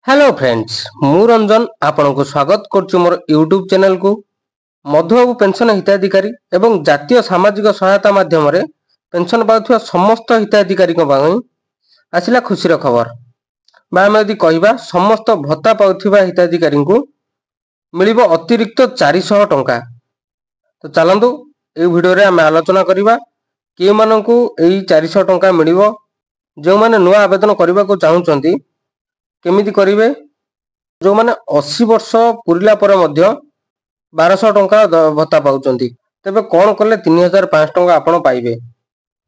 Hello friends मु रंजन आपण को स्वागत करछु मोर यूट्यूब चैनल को मधुबाबू पेंशन हिताधिकारी एवं जातीय सामाजिक सहायता माध्यम रे पेंशन पाउथुवा समस्त हिताधिकारी को बाई आसिला खुशीर खबर बा हम यदि कहबा समस्त भत्ता पाउथुवा हिताधिकारी को मिलिबो अतिरिक्त 400 टंका। तो चलंतु ए वीडियो रे हम आलोचना करिबा के माननकु एई 400 टंका मिलिबो जो माने नुवा आवेदन करबा को चाहुचंती केमिति करिवे जो माने 80 वर्ष पुरिला पर मध्य 1200 टंका भत्ता पाउचंती तबे कोन करले 3500 टंका आपण पाइबे।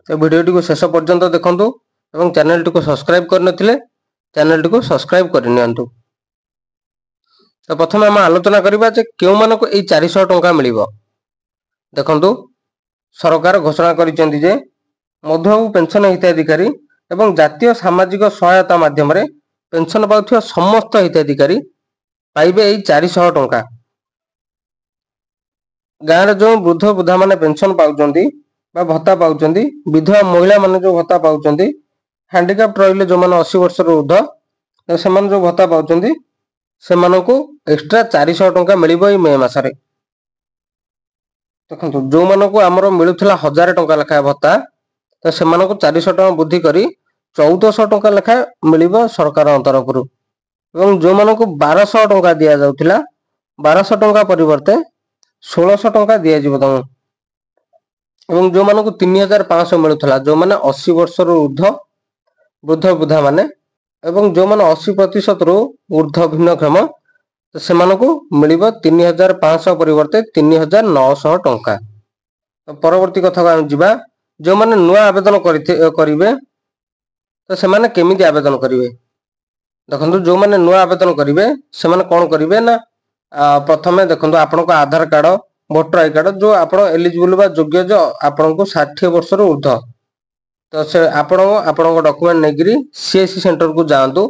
तो वीडियो को शेष पर्यंत देखंतु एवं चैनल को सब्सक्राइब करनथिले चैनल को सब्सक्राइब करनियंतु। तो प्रथम हम आलोचना करिबा जे केउ मानको एई 400 टंका मिलिबो। देखंतु सरकार घोषणा करिसेंती जे मधुबाबू पेंशन हिताधिकारी एवं जातीय सामाजिक सहायता माध्यम रे पेंशन पाउथुवा समस्त हिताधिकारी पाइबे एई 400 टंका। गाँव जो वृद्ध वृद्धा माने पेंशन पाउचंती बा भत्ता पाउचंती विधवा महिला माने जो भत्ता पाउचंती हैंडीकैप्ट रहिले जो माने 80 वर्ष रो ऊर्ध्व से माने जो भत्ता पाउचंती से मानको एक्स्ट्रा 400 टंका मिलिबो एई मे मासरे। देखंतु जो मानको हमरो मिलुथला 1000 टंका लेखा भत्ता तो से मानको 400 टंका वृद्धि करी 1400 टंका लेखा मिलिबो सरकार तरफ रु एवं जो मानको 1200 टंका दिया जाउथिला 1200 टंका परिवर्ते 1600 टंका दिया जिवो तम एवं जो मानको 3500 मिलुथला जो माने 80 वर्ष रो ऊर्ध्व वृद्ध वृद्धा माने एवं जो माने 80% रो ऊर्ध्व भिन्नक्षम तो से मानको मिलिबो 3500 परिवर्ते 3900 टंका। तो परवर्ती कथा हम जिबा जो माने नुवा आवेदन करिवे तो से माने केमिति आवेदन करिवे। देखंतु जो माने नुवा आवेदन करिवे से माने कोन करिवे ना प्रथमे देखंतु आपनको आधार कार्ड वोटर आई कार्ड जो आपण एलिजिबल बा योग्य जो आपनको 60 वर्ष रो ऊर्ध्व तो से आपनको डॉक्यूमेंट नेगिरी सीएससी सेंटर को जांतु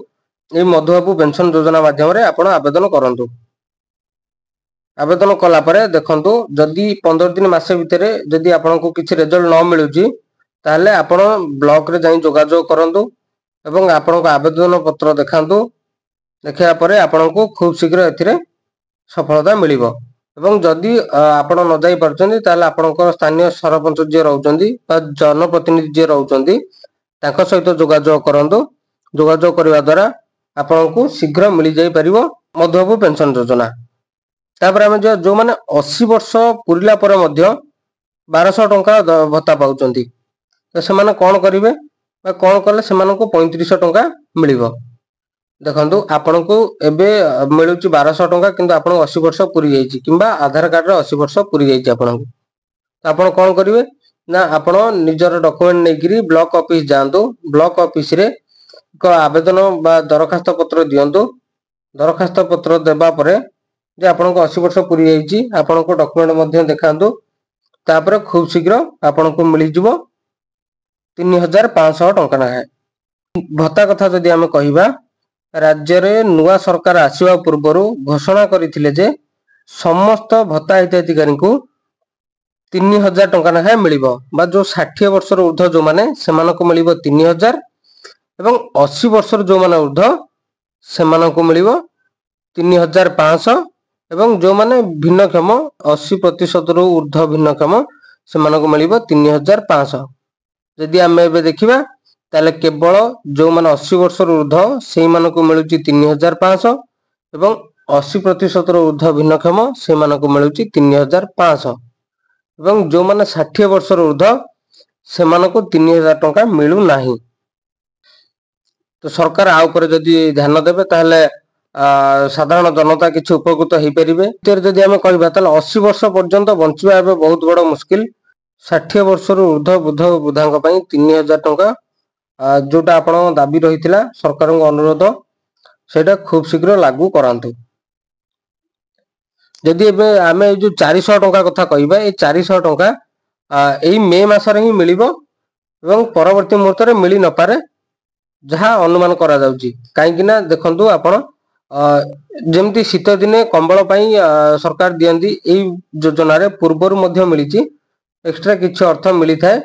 ए मधुबाबू पेंशन योजना माध्यम रे आपण आवेदन करंतु। आवेदन कला परे देखंतु जदी 15 दिन मासे भितरे जदी आपनको किछि रिजल्ट न मिलुची ताले आपण ब्लॉक रे जाई जोगाजोग करंतु एवं आपनको आवेदन पत्र देखांतु देखिया परे आपनको खूब शीघ्र एथिरे सफलता मिलिबो एवं जदी आपण न जाई परचंदी ताले आपनको स्थानीय सरपंच जे रहउचंदी बा जनप्रतिनिधि जे रहउचंदी तांको सहित जोगाजोग करंतु। जोगाजोग करबा द्वारा आपनको शीघ्र मिलि जाई परिबो मधुबाबू पेंशन योजना। तापर हम जो माने 80 वर्ष पुरिला पर मध्य 1200 टंका भत्ता पाउचंती तो से माने कोन करिवे बा कोन करले से मानको 3500 टंका मिलिबो। देखंतु आपनको एबे मिलुची 1200 टंका किंतु आपन 80 वर्ष पुरी जाईची किंबा आधार कार्ड रे 80 वर्ष पुरी जाईची आपनको तो आपन कोन करिवे ना आपन निजर डॉक्यूमेंट नेगिरी ब्लॉक ऑफिस जांतु ब्लॉक ऑफिस रे को आवेदन बा दरखास्त पत्र दियंतु। दरखास्त पत्र देबा परे जे आपनको 80 वर्ष पुरी जाईची आपनको डॉक्यूमेंट मध्ये देखांतु तापर खूब शीघ्र आपनको मिलि जिवो 3500 टंका ना। भत्ता कथा जदि आमे कहिबा राज्य रे नुवा सरकार आसीबा पूर्वरु घोषणा करिथिले जे समस्त भत्ता हिताधिकारी को 3000 टंका ना मिलिबो बा जो 60 वर्ष रो ऊर्ध्व जो माने सेमानको मिलिबो 3000 एवं 80 वर्ष रो जो माने ऊर्ध्व सेमानको मिलिबो 3500 एवं जो माने भिन्नक्षम 80% रो ऊर्ध्व भिन्नक्षम सेमानको मिलिबो 3500। जदि आमे एबे देखिबा ताले केवल जो माने 80 वर्ष रो ऊर्ध्व सेही मानको मिलुची 3500 एवं 80% रो ऊर्ध्व भिन्नक्षम से मानको मिलुची 3500 एवं जो माने 60 वर्ष रो ऊर्ध्व से मानको 3000 टंका मिलु नाही। तो सरकार आ ऊपर जदि ध्यान देबे ताले साधारण जनता किछि उपकृत हेइ परिबे। तेर जदि आमे कहबा ताले 80 वर्ष पर्यंत बंचिबा एबे बहुत बड़ मुश्किल 60 वर्ष रो ऊर्ध्व वृद्ध वृद्धांक पई 3000 टंका जोटा आपण दाबी रहिथिला सरकार को अनुरोध सेटा खूब शीघ्र लागू करांतु। जदि एबे आमे जो 400 टंका कथा कहबा ए 400 टंका एई मे मासरे ही मिलिबो एवं परवर्ती मुहूर्त रे मिलि न पारे जहा अनुमान करा जाउची। काहे कि ना देखंतु आपण जेमती शीत दिने कंबल पई सरकार दियंदी एई योजना रे पूर्वरु मध्य मिलिची एक्स्ट्रा किछि अर्थ मिली थाए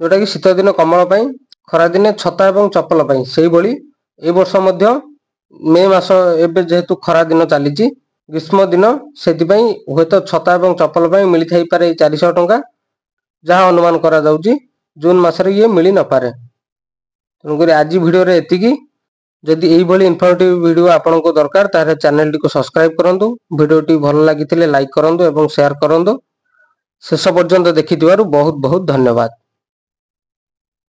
जोटा कि शीत दिन कंबल पई खरा दिने छता एवं चप्पल पई सेही बळी ए वर्ष मध्य मे मास एबे जेहेतु खरा दिन चली ग्रीष्म दिन से हुए तो छता और चपल मिली थाई पारे 400 टंका जहाँ अनुमान करा जाउची जून मासरे ये मिली न पारे। तेणुक आज भिडियो एतिकी जदि यही इनफॉर्मेटिव वीडियो आपन को दरकार तारे चैनल को सब्सक्राइब करंतु वीडियो भल लगी लाइक करंतु एवं शेयर करंतु शेष पर्यंत देखि बहुत बहुत धन्यवाद।